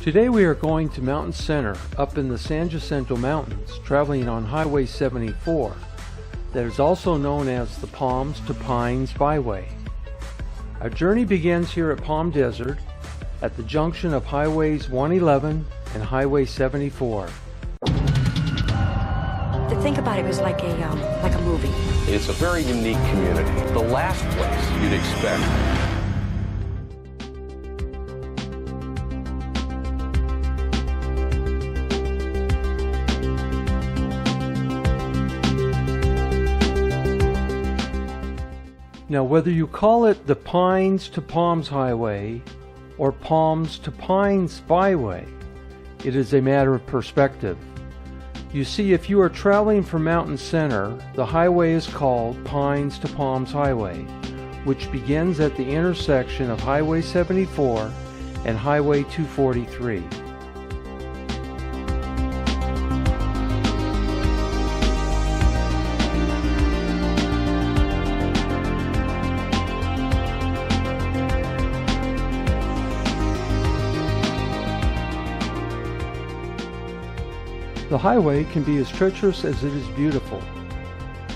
Today we are going to Mountain Center up in the San Jacinto Mountains, traveling on Highway 74, that is also known as the Palms to Pines Byway. Our journey begins here at Palm Desert at the junction of Highways 111 and Highway 74. To think about it was like a movie. It's a very unique community. The last place you'd expect. Now, whether you call it the Pines to Palms Highway or Palms to Pines Byway, it is a matter of perspective. You see, if you are traveling from Mountain Center, the highway is called Pines to Palms Highway, which begins at the intersection of Highway 74 and Highway 243. The highway can be as treacherous as it is beautiful.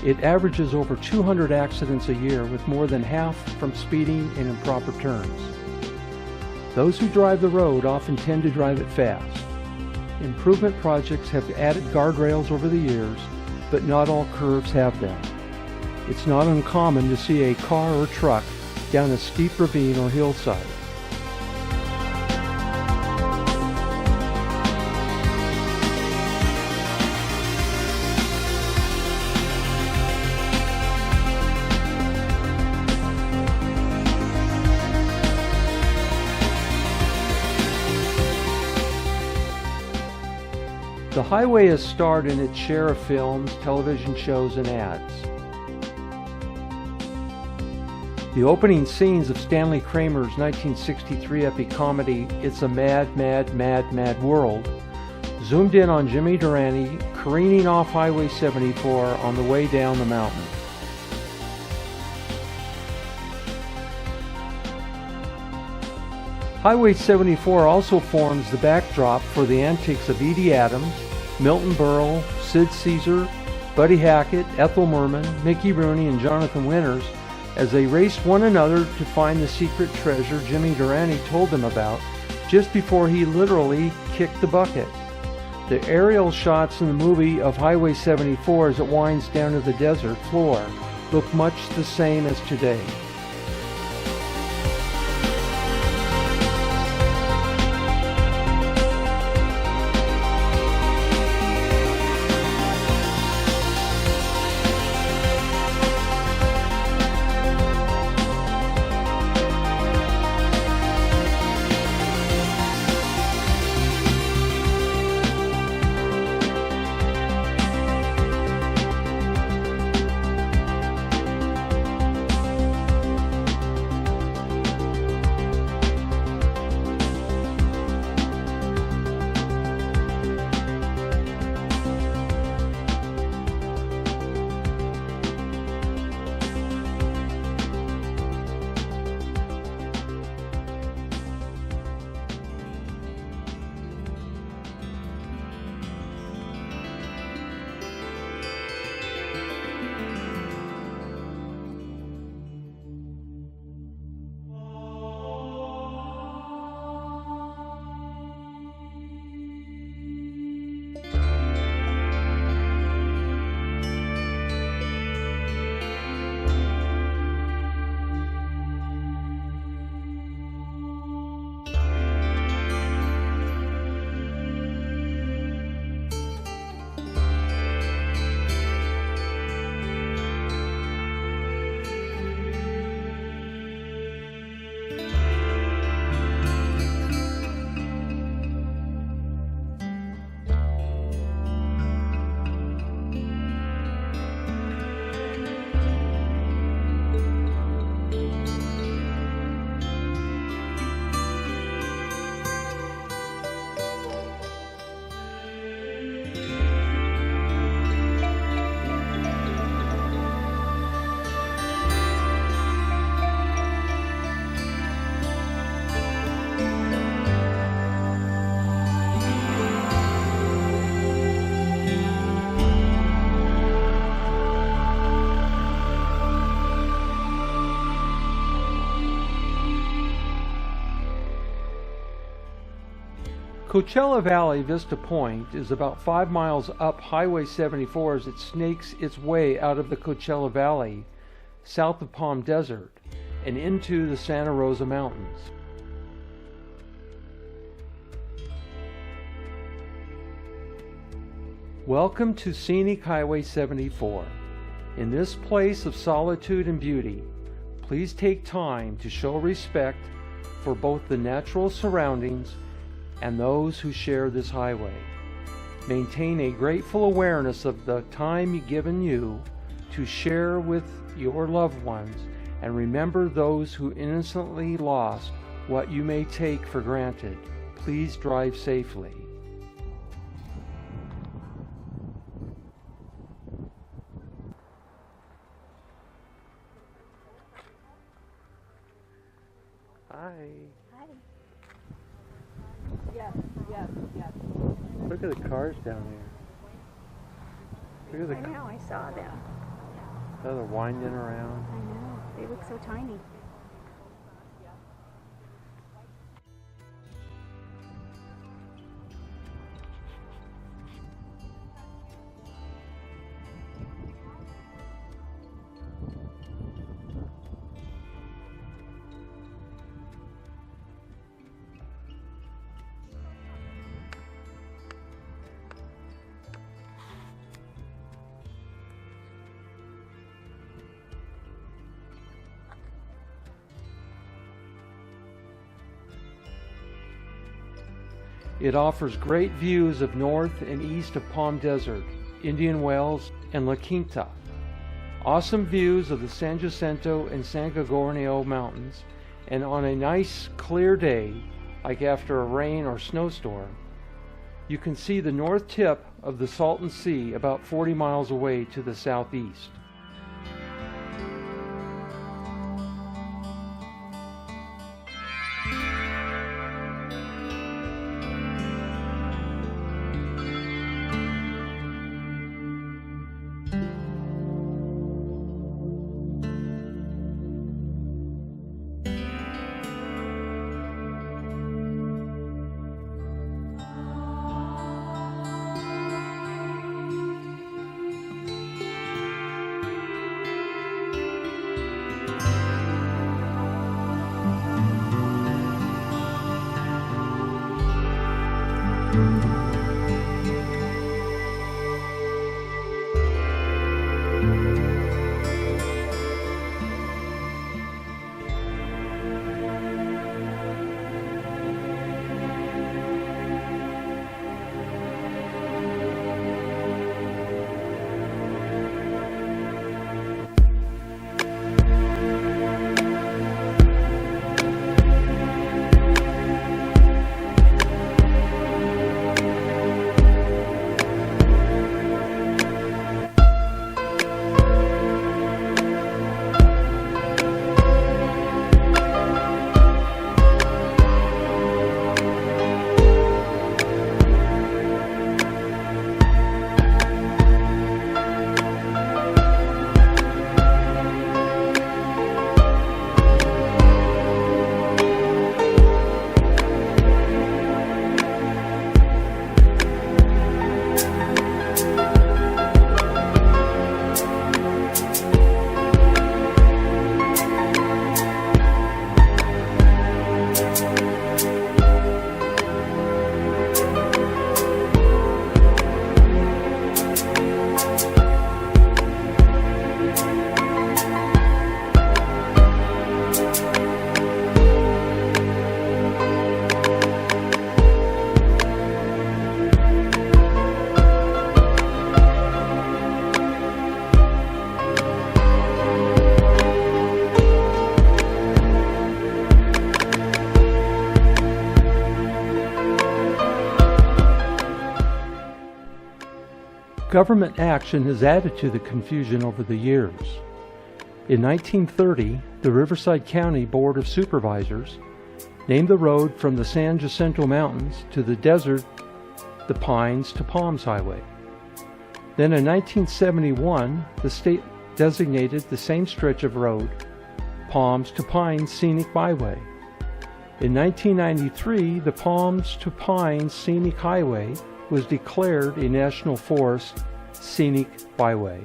It averages over 200 accidents a year, with more than half from speeding and improper turns. Those who drive the road often tend to drive it fast. Improvement projects have added guardrails over the years, but not all curves have them. It's not uncommon to see a car or truck down a steep ravine or hillside. The highway has starred in its share of films, television shows, and ads. The opening scenes of Stanley Kramer's 1963 epic comedy, It's a Mad, Mad, Mad, Mad World, zoomed in on Jimmy Durante careening off Highway 74 on the way down the mountain. Highway 74 also forms the backdrop for the antics of Edie Adams, Milton Berle, Sid Caesar, Buddy Hackett, Ethel Merman, Mickey Rooney, and Jonathan Winters as they raced one another to find the secret treasure Jimmy Durante told them about just before he literally kicked the bucket. The aerial shots in the movie of Highway 74 as it winds down to the desert floor look much the same as today. Coachella Valley Vista Point is about 5 miles up Highway 74 as it snakes its way out of the Coachella Valley, south of Palm Desert, and into the Santa Rosa Mountains. Welcome to Scenic Highway 74. In this place of solitude and beauty, please take time to show respect for both the natural surroundings and those who share this highway. Maintain a grateful awareness of the time given you to share with your loved ones, and remember those who innocently lost what you may take for granted. Please drive safely. Hi. Hi. Yes. Look at the cars down here. Look at I the know, I saw them. how they're winding around. I know, they look so tiny. It offers great views of north and east of Palm Desert, Indian Wells, and La Quinta. Awesome views of the San Jacinto and San Gorgonio Mountains, and on a nice clear day, like after a rain or snowstorm, you can see the north tip of the Salton Sea about 40 miles away to the southeast. Government action has added to the confusion over the years. In 1930, the Riverside County Board of Supervisors named the road from the San Jacinto Mountains to the desert the Pines to Palms Highway. Then in 1971, the state designated the same stretch of road, Palms to Pines Scenic Byway. In 1993, the Palms to Pines Scenic Highway was declared a National Forest Scenic Byway.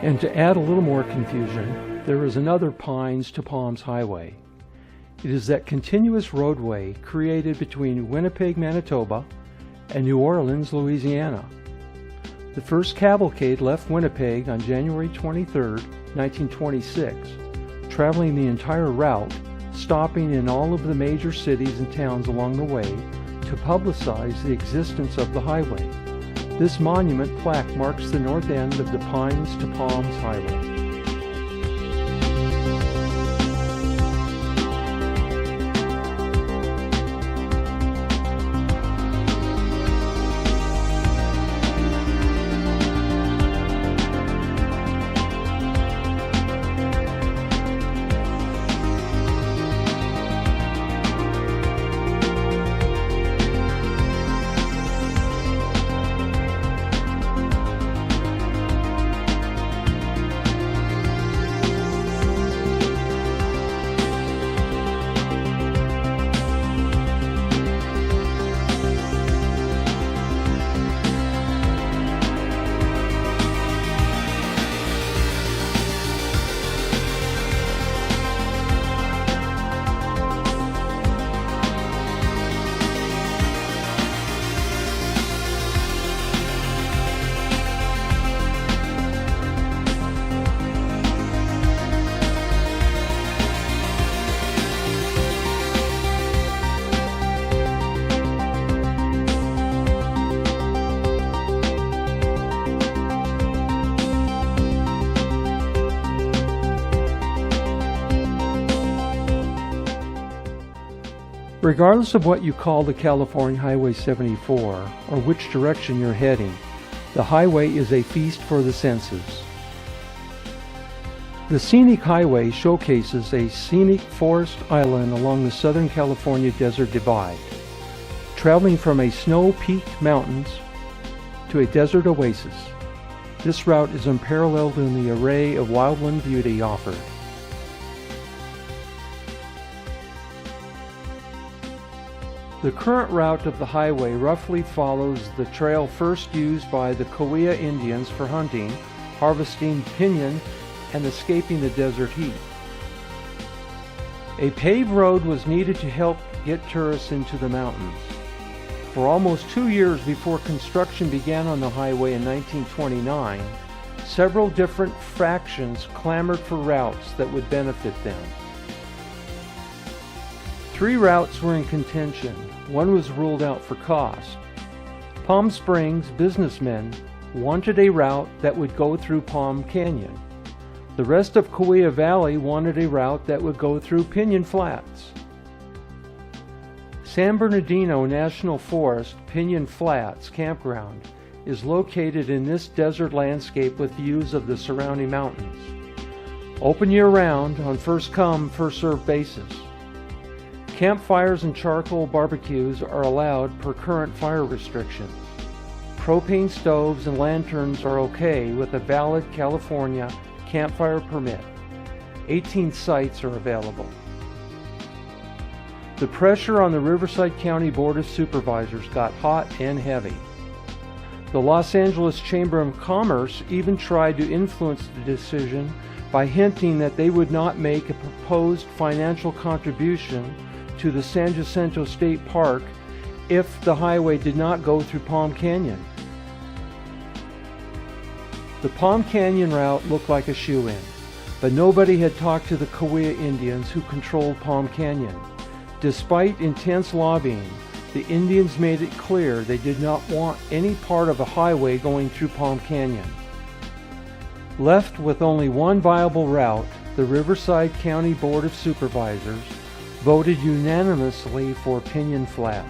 And to add a little more confusion, there is another Pines to Palms Highway. It is that continuous roadway created between Winnipeg, Manitoba and New Orleans, Louisiana. The first cavalcade left Winnipeg on January 23, 1926, traveling the entire route, stopping in all of the major cities and towns along the way to publicize the existence of the highway. This monument plaque marks the north end of the Pines to Palms Highway. Regardless of what you call the California Highway 74 or which direction you're heading, the highway is a feast for the senses. The Scenic Highway showcases a scenic forest island along the Southern California Desert Divide, traveling from a snow-peaked mountains to a desert oasis. This route is unparalleled in the array of wildland beauty offered. The current route of the highway roughly follows the trail first used by the Cahuilla Indians for hunting, harvesting pinyon, and escaping the desert heat. A paved road was needed to help get tourists into the mountains. For almost 2 years before construction began on the highway in 1929, several different factions clamored for routes that would benefit them. 3 routes were in contention. One was ruled out for cost. Palm Springs businessmen wanted a route that would go through Palm Canyon. The rest of Cahuilla Valley wanted a route that would go through Pinyon Flats. San Bernardino National Forest Pinyon Flats Campground is located in this desert landscape with views of the surrounding mountains. Open year-round on first-come, first-served basis. Campfires and charcoal barbecues are allowed per current fire restrictions. Propane stoves and lanterns are okay with a valid California campfire permit. 18 sites are available. The pressure on the Riverside County Board of Supervisors got hot and heavy. The Los Angeles Chamber of Commerce even tried to influence the decision by hinting that they would not make a proposed financial contribution to the San Jacinto State Park if the highway did not go through Palm Canyon. The Palm Canyon route looked like a shoo-in, but nobody had talked to the Cahuilla Indians who controlled Palm Canyon. Despite intense lobbying, the Indians made it clear they did not want any part of a highway going through Palm Canyon. Left with only one viable route, the Riverside County Board of Supervisors voted unanimously for Pinyon Flats.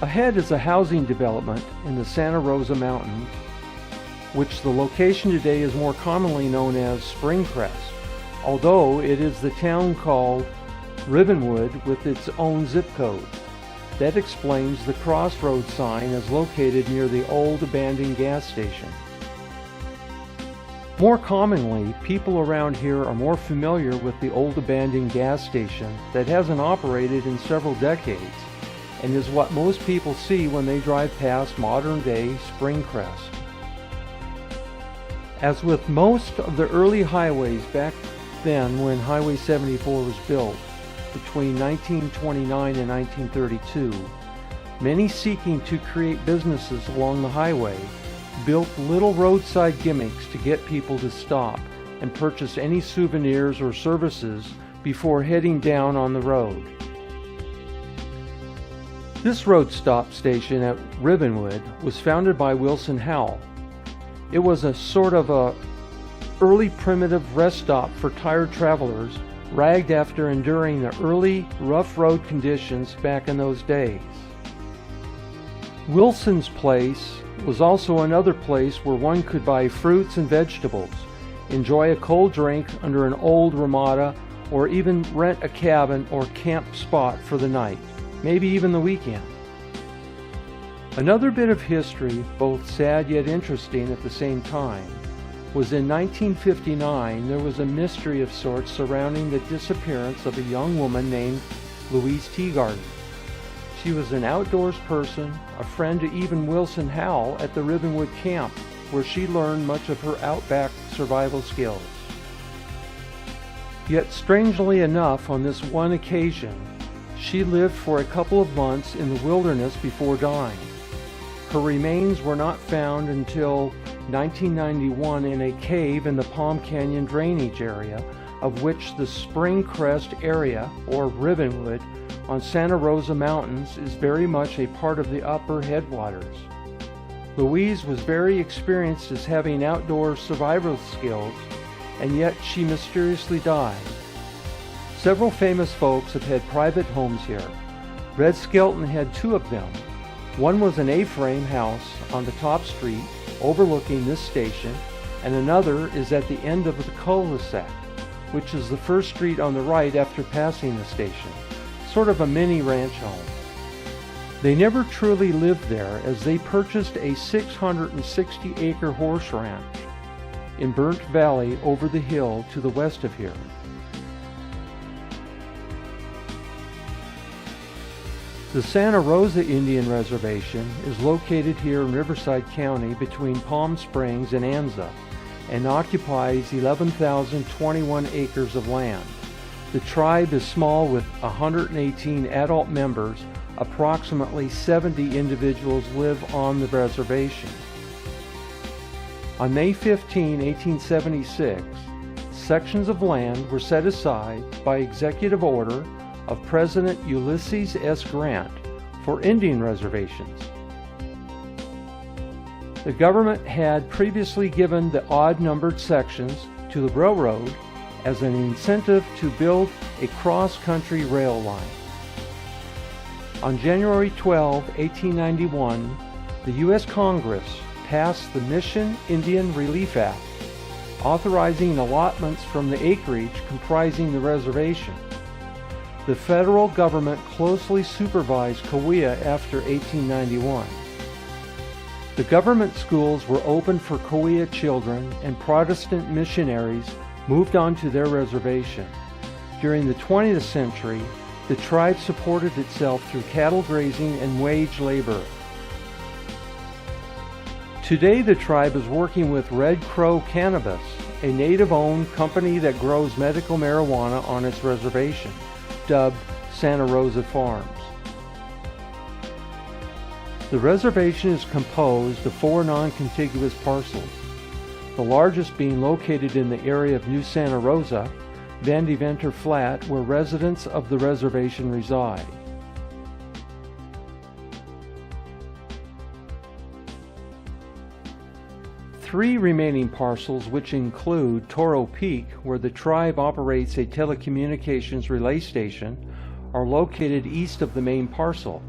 Ahead is a housing development in the Santa Rosa Mountains, which the location today is more commonly known as Springcrest, although it is the town called Ribbonwood with its own zip code. That explains the crossroads sign is located near the old abandoned gas station. More commonly, people around here are more familiar with the old abandoned gas station that hasn't operated in several decades, and is what most people see when they drive past modern-day Springcrest. As with most of the early highways back then when Highway 74 was built, between 1929 and 1932, many seeking to create businesses along the highway built little roadside gimmicks to get people to stop and purchase any souvenirs or services before heading down on the road. This road stop station at Ribbonwood was founded by Wilson Howell. It was a sort of a early primitive rest stop for tired travelers ragged after enduring the early rough road conditions back in those days. Wilson's Place was also another place where one could buy fruits and vegetables, enjoy a cold drink under an old ramada, or even rent a cabin or camp spot for the night, maybe even the weekend. Another bit of history, both sad yet interesting at the same time, was in 1959 there was a mystery of sorts surrounding the disappearance of a young woman named Louise Teagarden. She was an outdoors person, a friend to even Wilson Howell at the Ribbonwood camp, where she learned much of her outback survival skills. Yet strangely enough, on this one occasion, she lived for a couple of months in the wilderness before dying. Her remains were not found until 1991 in a cave in the Palm Canyon drainage area, of which the Springcrest area, or Ribbonwood, on Santa Rosa Mountains is very much a part of the upper headwaters. Louise was very experienced as having outdoor survival skills, and yet she mysteriously died. Several famous folks have had private homes here. Red Skelton had two of them. One was an A-frame house on the top street overlooking this station, and another is at the end of the cul-de-sac, which is the first street on the right after passing the station, sort of a mini ranch home. They never truly lived there, as they purchased a 660-acre horse ranch in Burnt Valley over the hill to the west of here. The Santa Rosa Indian Reservation is located here in Riverside County between Palm Springs and Anza, and occupies 11,021 acres of land. The tribe is small with 118 adult members. Approximately 70 individuals live on the reservation. On May 15, 1876, sections of land were set aside by executive order of President Ulysses S. Grant for Indian reservations. The government had previously given the odd-numbered sections to the railroad as an incentive to build a cross-country rail line. On January 12, 1891, the U.S. Congress passed the Mission Indian Relief Act, authorizing allotments from the acreage comprising the reservation. The federal government closely supervised Cahuilla after 1891. The government schools were opened for Cahuilla children, and Protestant missionaries moved on to their reservation. During the 20th century, the tribe supported itself through cattle grazing and wage labor. Today, the tribe is working with Red Crow Cannabis, a native-owned company that grows medical marijuana on its reservation, dubbed Santa Rosa Farms. The reservation is composed of 4 non-contiguous parcels, the largest being located in the area of New Santa Rosa, Van Deventer Flat, where residents of the reservation reside. Three remaining parcels, which include Toro Peak, where the tribe operates a telecommunications relay station, are located east of the main parcel.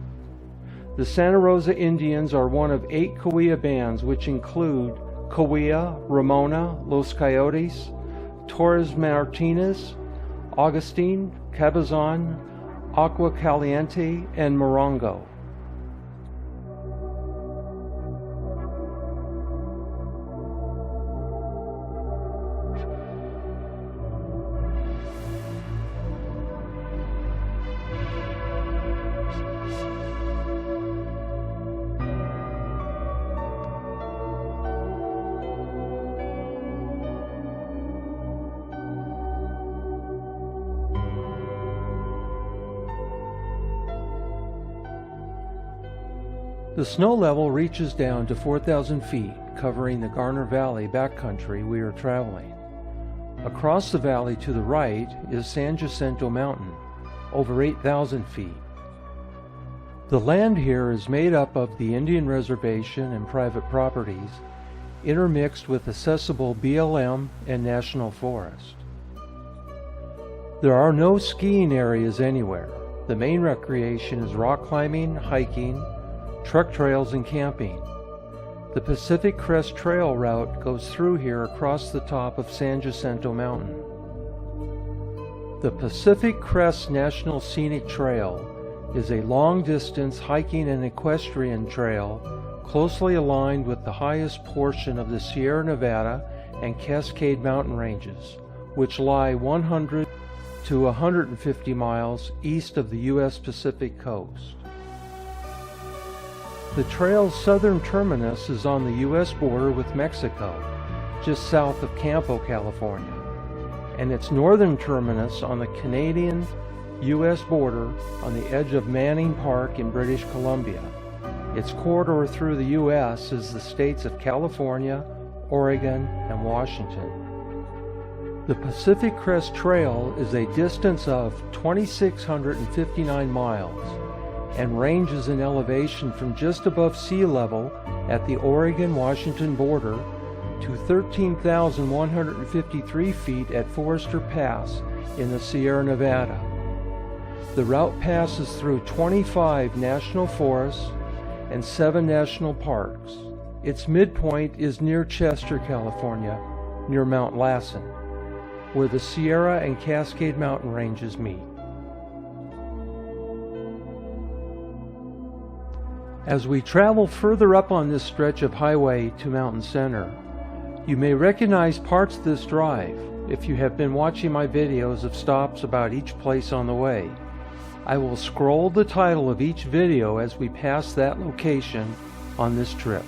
The Santa Rosa Indians are one of 8 Cahuilla bands, which include Cahuilla, Ramona, Los Coyotes, Torres Martinez, Augustine, Cabazon, Agua Caliente, and Morongo. The snow level reaches down to 4,000 feet, covering the Garner Valley backcountry we are traveling. Across the valley to the right is San Jacinto Mountain, over 8,000 feet. The land here is made up of the Indian reservation and private properties, intermixed with accessible BLM and national forest. There are no skiing areas anywhere. The main recreation is rock climbing, hiking, truck trails, and camping. The Pacific Crest Trail route goes through here across the top of San Jacinto Mountain. The Pacific Crest National Scenic Trail is a long-distance hiking and equestrian trail closely aligned with the highest portion of the Sierra Nevada and Cascade Mountain ranges, which lie 100 to 150 miles east of the U.S. Pacific coast. The trail's southern terminus is on the U.S. border with Mexico, just south of Campo, California, and its northern terminus on the Canadian-U.S. border on the edge of Manning Park in British Columbia. Its corridor through the U.S. is the states of California, Oregon, and Washington. The Pacific Crest Trail is a distance of 2,659 miles and ranges in elevation from just above sea level at the Oregon-Washington border to 13,153 feet at Forester Pass in the Sierra Nevada. The route passes through 25 national forests and 7 national parks. Its midpoint is near Chester, California, near Mount Lassen, where the Sierra and Cascade Mountain ranges meet. As we travel further up on this stretch of highway to Mountain Center, you may recognize parts of this drive if you have been watching my videos of stops about each place on the way. I will scroll the title of each video as we pass that location on this trip.